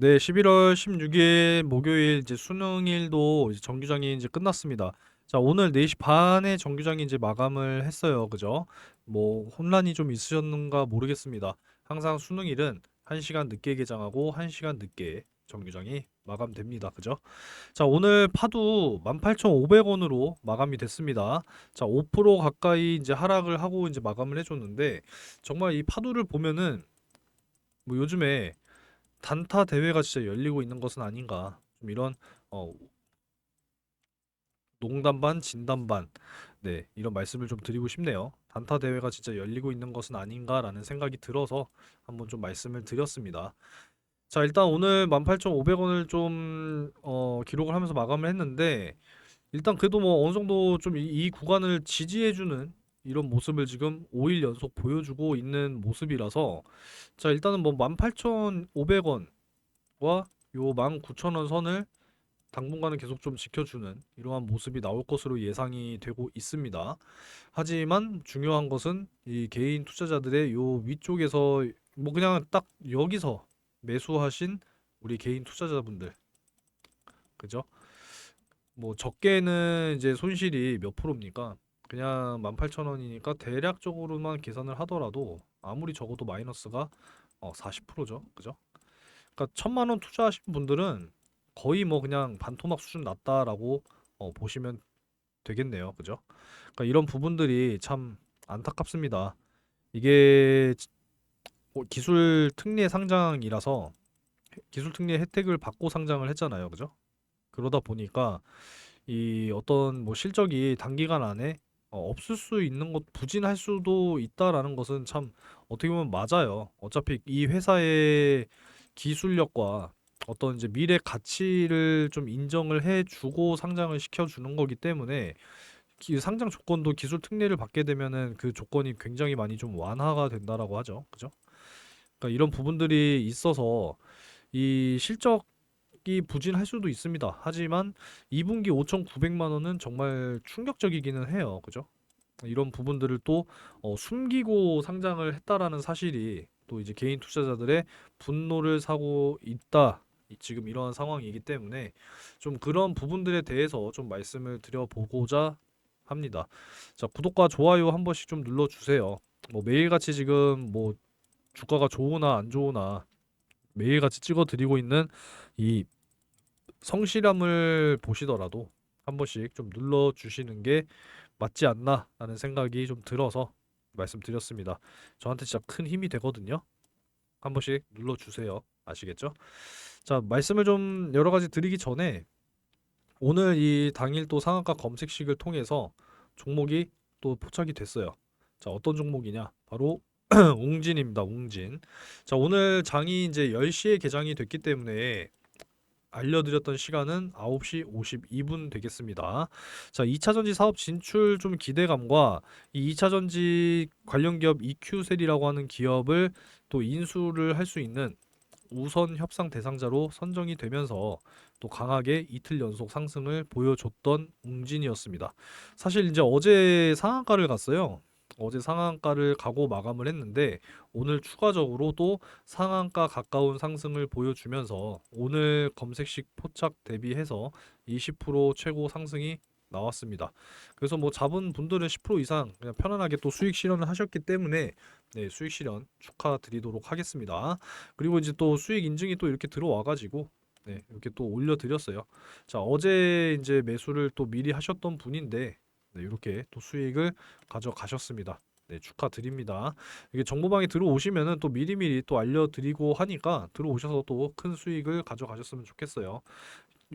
네, 11월 16일 목요일 이제 수능일도 이제 정규장이 이제 끝났습니다. 자, 오늘 4시 반에 정규장이 이제 마감을 했어요. 그죠? 뭐 혼란이 좀 있으셨는가 모르겠습니다. 항상 수능일은 1시간 늦게 개장하고 1시간 늦게 정규장이 마감됩니다. 그죠? 자, 오늘 파도 18,500원으로 마감이 됐습니다. 자, 5% 가까이 이제 하락을 하고 이제 마감을 해줬는데 정말 이 파도를 보면은 뭐 요즘에 단타 대회가 진짜 열리고 있는 것은 아닌가. 좀 이런 어, 농담 반 진담 반, 네, 이런 말씀을 좀 드리고 싶네요. 단타 대회가 진짜 열리고 있는 것은 아닌가라는 생각이 들어서 한번 좀 말씀을 드렸습니다. 자, 일단 오늘 18,500원을 좀 기록을 하면서 마감을 했는데 일단 그래도 뭐 어느 정도 좀 이 구간을 지지해주는 이런 모습을 지금 5일 연속 보여주고 있는 모습이라서 자, 일단은 뭐 18,500원과 요 19,000원 선을 당분간은 계속 좀 지켜주는 이러한 모습이 나올 것으로 예상이 되고 있습니다. 하지만 중요한 것은 이 개인 투자자들의 요 위쪽에서 뭐 그냥 딱 여기서 매수하신 우리 개인 투자자분들, 그죠? 뭐 적게는 이제 손실이 몇 프로입니까? 그냥 18,000원이니까 대략적으로만 계산을 하더라도 아무리 적어도 마이너스가 40%죠. 그죠? 그러니까 1,000만 원 투자하신 분들은 거의 뭐 그냥 반토막 수준 났다라고 보시면 되겠네요. 그죠? 그러니까 이런 부분들이 참 안타깝습니다. 이게 기술 특례 상장이라서 기술 특례 혜택을 받고 상장을 했잖아요. 그죠? 그러다 보니까 이 어떤 뭐 실적이 단기간 안에 없을 수 있는 것, 부진할 수도 있다라는 것은 참 어떻게 보면 맞아요. 어차피 이 회사의 기술력과 어떤 이제 미래 가치를 좀 인정을 해주고 상장을 시켜주는 거기 때문에 상장 조건도 기술 특례를 받게 되면은 그 조건이 굉장히 많이 좀 완화가 된다라고 하죠. 그죠? 그러니까 이런 부분들이 있어서 이 실적이 부진할 수도 있습니다. 하지만 2분기 5,900만 원은 정말 충격적이기는 해요. 그죠? 이런 부분들을 또 숨기고 상장을 했다라는 사실이 또 이제 개인 투자자들의 분노를 사고 있다. 지금 이러한 상황이기 때문에 좀 그런 부분들에 대해서 좀 말씀을 드려보고자 합니다. 자, 구독과 좋아요 한 번씩 좀 눌러주세요. 뭐 매일같이 지금 뭐 주가가 좋으나 안 좋으나 매일같이 찍어드리고 있는 이 성실함을 보시더라도 한 번씩 좀 눌러주시는 게 맞지 않나라는 생각이 좀 들어서 말씀드렸습니다. 저한테 진짜 큰 힘이 되거든요. 한 번씩 눌러주세요. 아시겠죠? 자, 말씀을 좀 여러 가지 드리기 전에 오늘 이 당일 또 상한가 검색식을 통해서 종목이 또 포착이 됐어요. 자, 어떤 종목이냐? 바로 웅진입니다. 웅진. 자, 오늘 장이 이제 10시에 개장이 됐기 때문에 알려드렸던 시간은 9시 52분 되겠습니다. 자, 2차 전지 사업 진출 좀 기대감과 이 2차 전지 관련 기업 EQ셀이라고 하는 기업을 또 인수를 할 수 있는 우선 협상 대상자로 선정이 되면서 또 강하게 이틀 연속 상승을 보여줬던 웅진이었습니다. 사실 이제 어제 상한가를 갔어요. 어제 상한가를 가고 마감을 했는데 오늘 추가적으로 또 상한가 가까운 상승을 보여주면서 오늘 검색식 포착 대비해서 20% 최고 상승이 나왔습니다. 그래서 뭐 잡은 분들은 10% 이상 그냥 편안하게 또 수익 실현을 하셨기 때문에 네, 수익 실현 축하드리도록 하겠습니다. 그리고 이제 또 수익 인증이 또 이렇게 들어와가지고 네, 이렇게 또 올려드렸어요. 자, 어제 이제 매수를 또 미리 하셨던 분인데 네, 이렇게 또 수익을 가져가셨습니다. 네, 축하드립니다. 이게 정보방에 들어오시면은 또 미리미리 또 알려드리고 하니까 들어오셔서 또 큰 수익을 가져가셨으면 좋겠어요.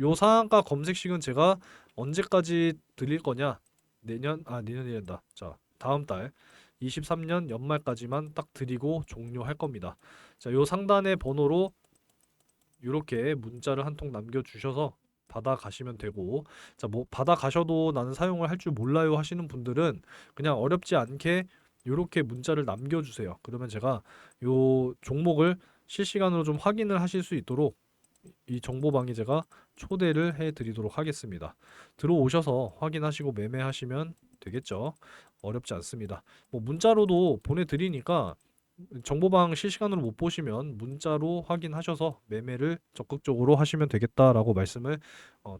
요 상한가 검색식은 제가 언제까지 드릴 거냐? 내년이란다. 자, 다음 달 23년 연말까지만 딱 드리고 종료할 겁니다. 자, 요 상단의 번호로 이렇게 문자를 한 통 남겨주셔서 받아 가시면 되고, 자, 뭐 받아 가셔도 나는 사용을 할 줄 몰라요 하시는 분들은 그냥 어렵지 않게 이렇게 문자를 남겨주세요. 그러면 제가 요 종목을 실시간으로 좀 확인을 하실 수 있도록 이 정보방에 제가 초대를 해드리도록 하겠습니다. 들어오셔서 확인하시고 매매하시면 되겠죠. 어렵지 않습니다. 뭐 문자로도 보내드리니까 정보방 실시간으로 못 보시면 문자로 확인하셔서 매매를 적극적으로 하시면 되겠다라고 말씀을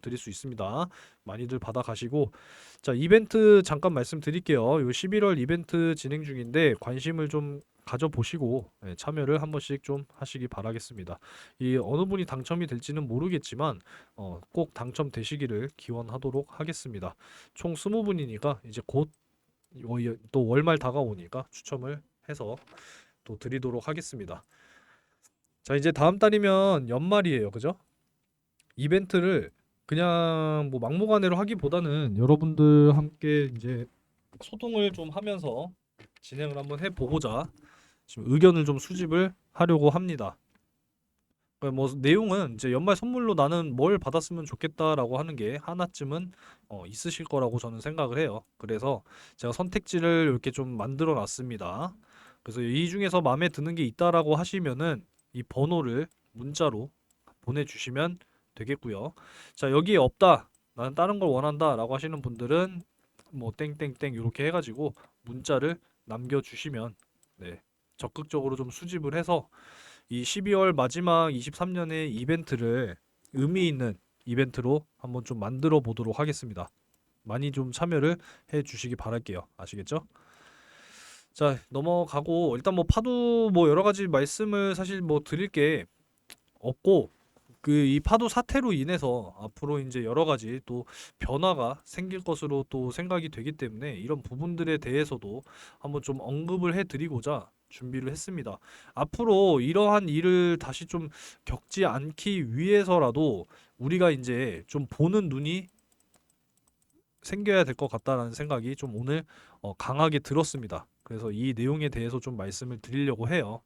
드릴 수 있습니다. 많이들 받아가시고 자 이벤트 잠깐 말씀드릴게요. 요 11월 이벤트 진행 중인데 관심을 좀 가져보시고 참여를 한 번씩 좀 하시기 바라겠습니다. 이 어느 분이 당첨이 될지는 모르겠지만 꼭 당첨되시기를 기원하도록 하겠습니다. 총 20분이니까 이제 곧 또 월말 다가오니까 추첨을 해서 또 드리도록 하겠습니다. 자, 이제 다음 달이면 연말이에요. 그죠? 이벤트를 그냥 뭐 막무가내로 하기보다는 여러분들 함께 이제 소통을 좀 하면서 진행을 한번 해보고자 지금 의견을 좀 수집을 하려고 합니다. 그러니까 뭐 내용은 이제 연말 선물로 나는 뭘 받았으면 좋겠다라고 하는 게 하나쯤은 있으실 거라고 저는 생각을 해요. 그래서 제가 선택지를 이렇게 좀 만들어 놨습니다. 그래서 이 중에서 마음에 드는 게 있다라고 하시면은 이 번호를 문자로 보내주시면 되겠고요. 자, 여기에 없다. 나는 다른 걸 원한다라고 하시는 분들은 뭐 땡땡땡 이렇게 해가지고 문자를 남겨주시면 네, 적극적으로 좀 수집을 해서 이 12월 마지막 23년의 이벤트를 의미 있는 이벤트로 한번 좀 만들어 보도록 하겠습니다. 많이 좀 참여를 해 주시기 바랄게요. 아시겠죠? 자, 넘어가고 일단 뭐 파도 뭐 여러 가지 말씀을 사실 뭐 드릴 게 없고 그 이 파도 사태로 인해서 앞으로 이제 여러 가지 또 변화가 생길 것으로 또 생각이 되기 때문에 이런 부분들에 대해서도 한번 좀 언급을 해 드리고자 준비를 했습니다. 앞으로 이러한 일을 다시 좀 겪지 않기 위해서라도 우리가 이제 좀 보는 눈이 생겨야 될 것 같다라는 생각이 좀 오늘 강하게 들었습니다. 그래서 이 내용에 대해서 좀 말씀을 드리려고 해요.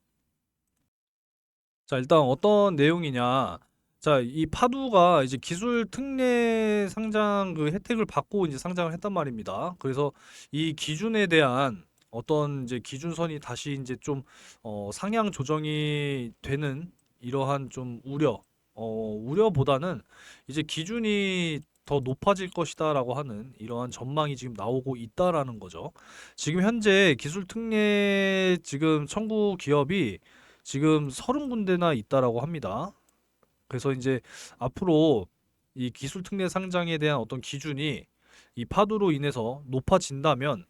자, 일단 어떤 내용이냐. 자, 이 파두가 이제 기술 특례 상장 그 혜택을 받고 이제 상장을 했단 말입니다. 그래서 이 기준에 대한 어떤 이제 기준선이 다시 이제 좀 상향 조정이 되는 이러한 좀 우려보다는 이제 기준이 더 높아질 것이다라고 하는 이러한 전망이 지금 나오고 있다라는 거죠. 지금 현재 기술 특례 지금 청구 기업이 지금 30군데나 있다라고 합니다. 그래서 이제 앞으로 이 기술 특례 상장에 대한 어떤 기준이 이 파도로 인해서 높아진다면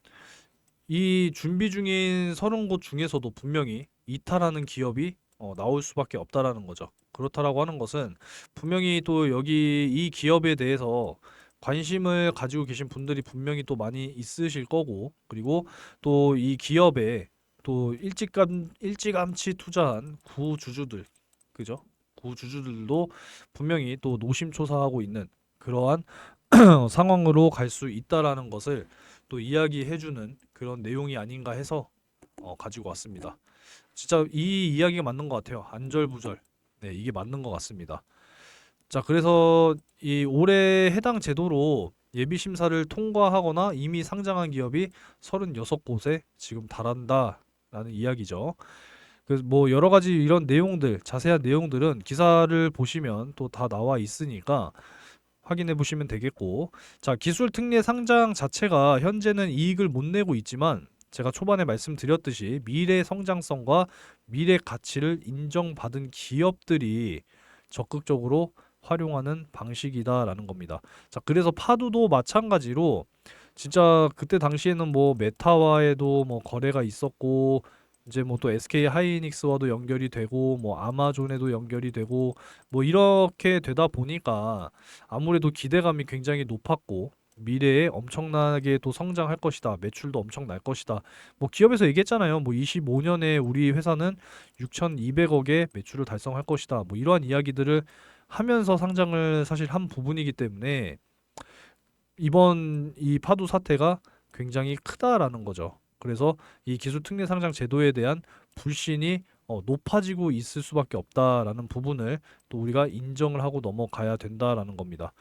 이 준비 중인 30곳 중에서도 분명히 이탈하는 기업이 나올 수밖에 없다라는 거죠. 그렇다라고 하는 것은 분명히 또 여기 이 기업에 대해서 관심을 가지고 계신 분들이 분명히 또 많이 있으실 거고 그리고 또 이 기업에 또 일찌감치 투자한 구주주들 그죠? 구주주들도 분명히 또 노심초사하고 있는 그러한 상황으로 갈 수 있다라는 것을 또 이야기해주는 그런 내용이 아닌가 해서 가지고 왔습니다. 진짜 이 이야기가 맞는 것 같아요. 안절부절. 네, 이게 맞는 것 같습니다. 자, 그래서 이 올해 해당 제도로 예비 심사를 통과하거나 이미 상장한 기업이 36곳에 지금 달한다라는 이야기죠. 그래서 뭐 여러 가지 이런 내용들, 자세한 내용들은 기사를 보시면 또 다 나와 있으니까 확인해 보시면 되겠고, 자, 기술 특례 상장 자체가 현재는 이익을 못 내고 있지만 제가 초반에 말씀드렸듯이 미래 성장성과 미래 가치를 인정받은 기업들이 적극적으로 활용하는 방식이다라는 겁니다. 자, 그래서 파두도 마찬가지로 진짜 그때 당시에는 뭐 메타와에도 뭐 거래가 있었고 이제 뭐 또 SK 하이닉스와도 연결이 되고 뭐 아마존에도 연결이 되고 뭐 이렇게 되다 보니까 아무래도 기대감이 굉장히 높았고 미래에 엄청나게 또 성장할 것이다. 매출도 엄청 날 것이다. 뭐 기업에서 얘기했잖아요. 뭐 25년에 우리 회사는 6,200억의 매출을 달성할 것이다. 뭐 이러한 이야기들을 하면서 상장을 사실 한 부분이기 때문에 이번 이 파도 사태가 굉장히 크다라는 거죠. 그래서 이 기술 특례 상장 제도에 대한 불신이 높아지고 있을 수밖에 없다라는 부분을 또 우리가 인정을 하고 넘어가야 된다라는 겁니다.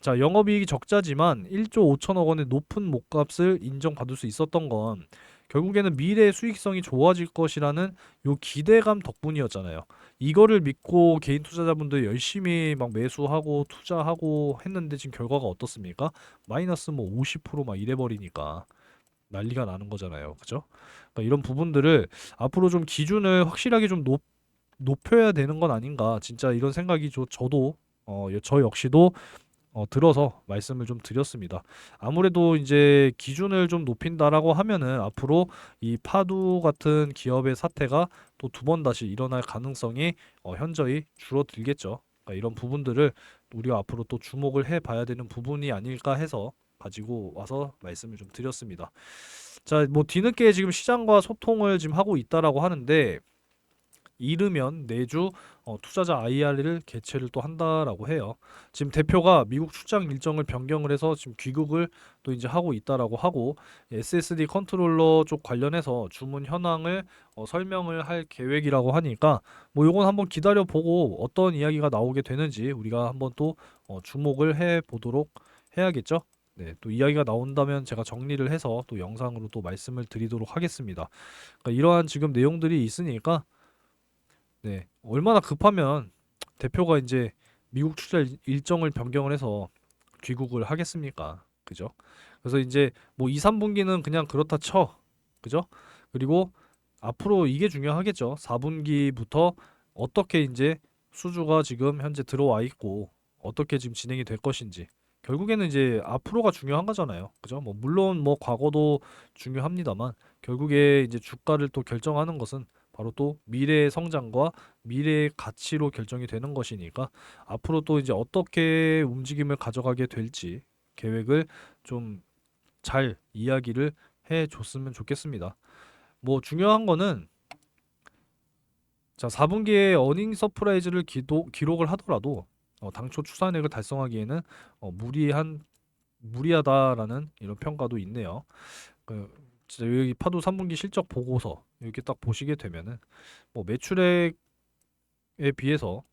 자, 영업이익이 적자지만 1조 5천억 원의 높은 목값을 인정받을 수 있었던 건 결국에는 미래의 수익성이 좋아질 것이라는 요 기대감 덕분이었잖아요. 이거를 믿고 개인 투자자분들 열심히 막 매수하고 투자하고 했는데 지금 결과가 어떻습니까? 마이너스 뭐 50%막 이래 버리니까. 난리가 나는 거잖아요. 그죠? 그러니까 이런 부분들을 앞으로 좀 기준을 확실하게 좀 높여야 되는 건 아닌가. 진짜 이런 생각이 저도 저 역시도 들어서 말씀을 좀 드렸습니다. 아무래도 이제 기준을 좀 높인다라고 하면은 앞으로 이 파두 같은 기업의 사태가 또 두 번 다시 일어날 가능성이 현저히 줄어들겠죠. 그러니까 이런 부분들을 우리가 앞으로 또 주목을 해봐야 되는 부분이 아닐까 해서 가지고 와서 말씀을 좀 드렸습니다. 자, 뭐 뒤늦게 지금 시장과 소통을 지금 하고 있다라고 하는데 이르면 내주 투자자 IR을 개최를 또 한다라고 해요. 지금 대표가 미국 출장 일정을 변경을 해서 지금 귀국을 또 이제 하고 있다라고 하고 SSD 컨트롤러 쪽 관련해서 주문 현황을 설명을 할 계획이라고 하니까 뭐 요건 한번 기다려 보고 어떤 이야기가 나오게 되는지 우리가 한번 또 주목을 해 보도록 해야겠죠. 네, 또 이야기가 나온다면 제가 정리를 해서 또 영상으로 또 말씀을 드리도록 하겠습니다. 그러니까 이러한 지금 내용들이 있으니까 네. 얼마나 급하면 대표가 이제 미국 출장 일정을 변경을 해서 귀국을 하겠습니까? 그죠? 그래서 이제 뭐 2, 3분기는 그냥 그렇다 쳐. 그죠? 그리고 앞으로 이게 중요하겠죠. 4분기부터 어떻게 이제 수주가 지금 현재 들어와 있고 어떻게 지금 진행이 될 것인지. 결국에는 이제 앞으로가 중요한 거잖아요. 그죠? 뭐 물론 뭐 과거도 중요합니다만 결국에 이제 주가를 또 결정하는 것은 바로 또 미래의 성장과 미래의 가치로 결정이 되는 것이니까 앞으로 또 이제 어떻게 움직임을 가져가게 될지 계획을 좀 잘 이야기를 해 줬으면 좋겠습니다. 뭐 중요한 거는 자, 4분기에 어닝 서프라이즈를 기록을 하더라도 당초 추산액을 달성하기에는 무리하다라는 이런 평가도 있네요. 그 진짜 여기 파도 3분기 실적 보고서 이렇게 딱 보시게 되면은 뭐 매출액에 비해서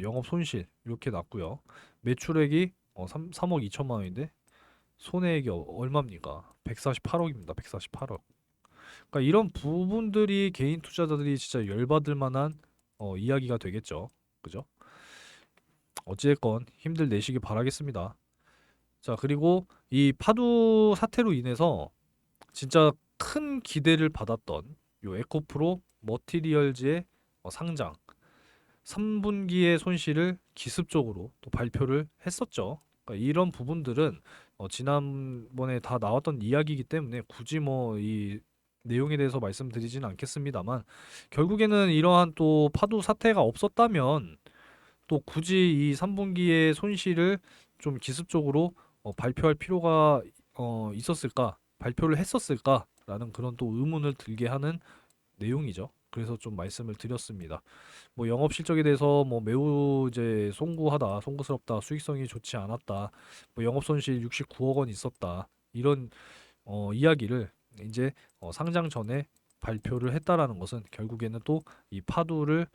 영업 손실 이렇게 났고요. 매출액이 3억 2천만 원인데 손해액이 얼마입니까? 148억입니다. 148억. 그러니까 이런 부분들이 개인 투자자들이 진짜 열받을 만한 이야기가 되겠죠. 그죠? 어찌됐건 힘들 내시기 바라겠습니다. 자, 그리고 이 파두 사태로 인해서 진짜 큰 기대를 받았던 요 에코프로 머티리얼즈의 상장 3분기의 손실을 기습적으로 또 발표를 했었죠. 그러니까 이런 부분들은 지난번에 다 나왔던 이야기이기 때문에 굳이 뭐 이 내용에 대해서 말씀드리지는 않겠습니다만 결국에는 이러한 또 파도 사태가 없었다면 또 굳이 이 3분기의 손실을 좀 기습적으로 발표할 필요가 있었을까? 발표를 했었을까라는 그런 또 의문을 들게 하는 내용이죠. 그래서 좀 말씀을 드렸습니다. 뭐 영업 실적에 대해서 뭐 매우 이제 송구스럽다, 수익성이 좋지 않았다, 뭐 영업 손실 69억 원 있었다 이런 이야기를 이제 상장 전에 발표를 했다라는 것은 결국에는 또 이 파도를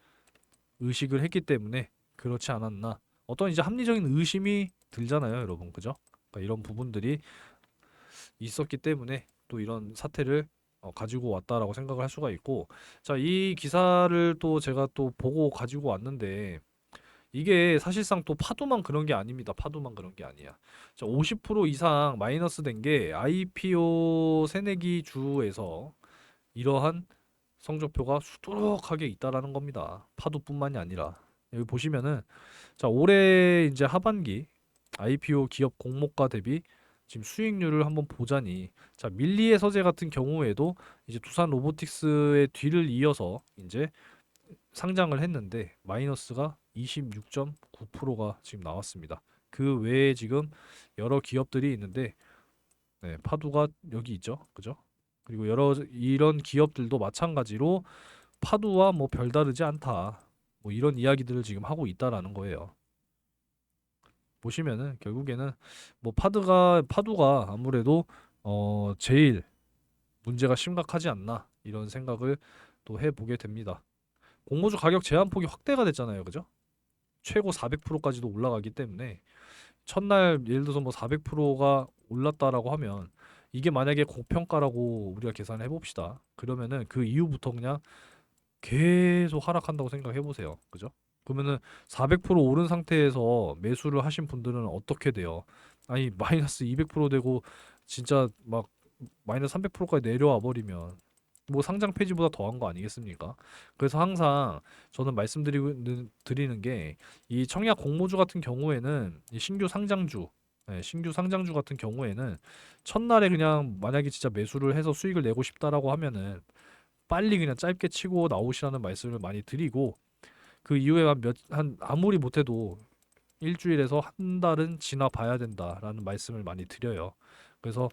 의식을 했기 때문에 그렇지 않았나 어떤 이제 합리적인 의심이 들잖아요, 여러분. 그죠? 그러니까 이런 부분들이 있었기 때문에 또 이런 사태를 가지고 왔다라고 생각을 할 수가 있고 자, 이 기사를 또 제가 또 보고 가지고 왔는데 이게 사실상 또 파도만 그런 게 아닙니다. 파도만 그런 게 아니야. 자, 50% 이상 마이너스 된 게 IPO 새내기 주에서 이러한 성적표가 수두룩하게 있다라는 겁니다. 파도뿐만이 아니라 여기 보시면은 자, 올해 이제 하반기 IPO 기업 공모가 대비 지금 수익률을 한번 보자니 자, 밀리의 서재 같은 경우에도 이제 두산 로보틱스의 뒤를 이어서 이제 상장을 했는데 마이너스가 26.9%가 지금 나왔습니다. 그 외에 지금 여러 기업들이 있는데 네, 파두가 여기 있죠. 그죠? 그리고 여러 이런 기업들도 마찬가지로 파두와 뭐 별다르지 않다. 뭐 이런 이야기들을 지금 하고 있다라는 거예요. 보시면은 결국에는 뭐 파두가 아무래도 제일 문제가 심각하지 않나 이런 생각을 또 해보게 됩니다. 공모주 가격 제한폭이 확대가 됐잖아요, 그죠? 최고 400%까지도 올라가기 때문에 첫날 예를 들어서 뭐 400%가 올랐다라고 하면 이게 만약에 고평가라고 우리가 계산을 해봅시다. 그러면은 그 이후부터 그냥 계속 하락한다고 생각해 보세요, 그죠? 그러면은 400% 오른 상태에서 매수를 하신 분들은 어떻게 돼요? 아니 마이너스 200% 되고 진짜 막 마이너스 300%까지 내려와 버리면 뭐 상장 폐지보다 더한 거 아니겠습니까? 그래서 항상 저는 드리는 게 이 청약 공모주 같은 경우에는 이 신규 상장주 같은 경우에는 첫날에 그냥 만약에 진짜 매수를 해서 수익을 내고 싶다라고 하면은 빨리 그냥 짧게 치고 나오시라는 말씀을 많이 드리고, 그 이후에 한 아무리 못해도 일주일에서 한 달은 지나봐야 된다라는 말씀을 많이 드려요. 그래서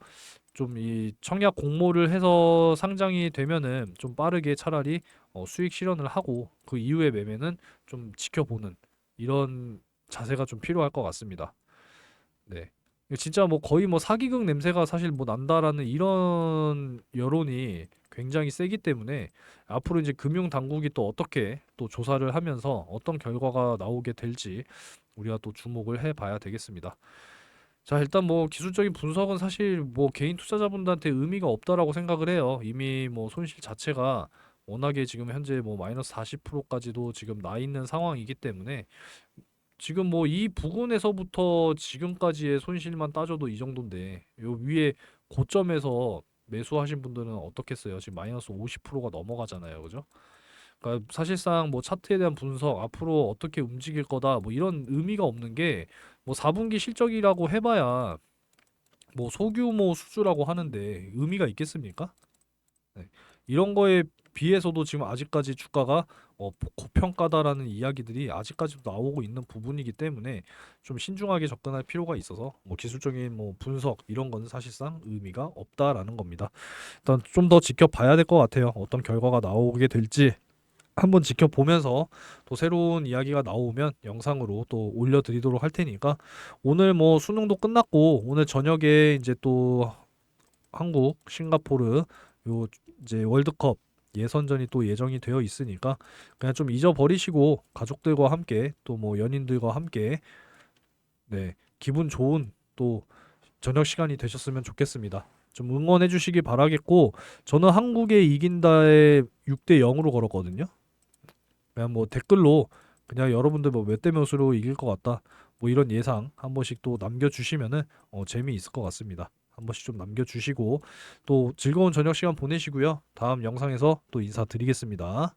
좀 이 청약 공모를 해서 상장이 되면은 좀 빠르게 차라리 수익 실현을 하고 그 이후의 매매는 좀 지켜보는 이런 자세가 좀 필요할 것 같습니다. 네. 진짜 뭐 거의 뭐 사기극 냄새가 사실 뭐 난다라는 이런 여론이 굉장히 세기 때문에 앞으로 이제 금융 당국이 또 어떻게 또 조사를 하면서 어떤 결과가 나오게 될지 우리가 또 주목을 해 봐야 되겠습니다. 자, 일단 뭐 기술적인 분석은 사실 뭐 개인 투자자분들한테 의미가 없다라고 생각을 해요. 이미 뭐 손실 자체가 워낙에 지금 현재 뭐 마이너스 40%까지도 지금 나 있는 상황이기 때문에 지금 뭐 이 부근에서부터 지금까지의 손실만 따져도 이 정도인데 요 위에 고점에서 매수하신 분들은 어떻겠어요? 지금 마이너스 50%가 넘어가잖아요. 그죠? 그러니까 사실상 뭐 차트에 대한 분석, 앞으로 어떻게 움직일 거다 뭐 이런 의미가 없는 게, 뭐 4분기 실적이라고 해봐야 뭐 소규모 수주라고 하는데 의미가 있겠습니까? 네. 이런 거에 비해서도 지금 아직까지 주가가 고평가다라는 이야기들이 아직까지도 나오고 있는 부분이기 때문에 좀 신중하게 접근할 필요가 있어서 뭐 기술적인 뭐 분석 이런 거는 사실상 의미가 없다라는 겁니다. 일단 좀 더 지켜봐야 될 것 같아요. 어떤 결과가 나오게 될지 한번 지켜보면서 또 새로운 이야기가 나오면 영상으로 또 올려드리도록 할 테니까, 오늘 뭐 수능도 끝났고 오늘 저녁에 이제 또 한국, 싱가포르 요 이제 월드컵 예선전이 또 예정이 되어 있으니까 그냥 좀 잊어버리시고 가족들과 함께 또 뭐 연인들과 함께 네, 기분 좋은 또 저녁 시간이 되셨으면 좋겠습니다. 좀 응원해 주시기 바라겠고, 저는 한국에 이긴다에 6대 0으로 걸었거든요. 그냥 뭐 댓글로 그냥 여러분들 뭐 몇 대 몇으로 이길 것 같다 뭐 이런 예상 한 번씩 또 남겨주시면은 재미있을 것 같습니다. 한 번씩 좀 남겨주시고 또 즐거운 저녁 시간 보내시고요. 다음 영상에서 또 인사드리겠습니다.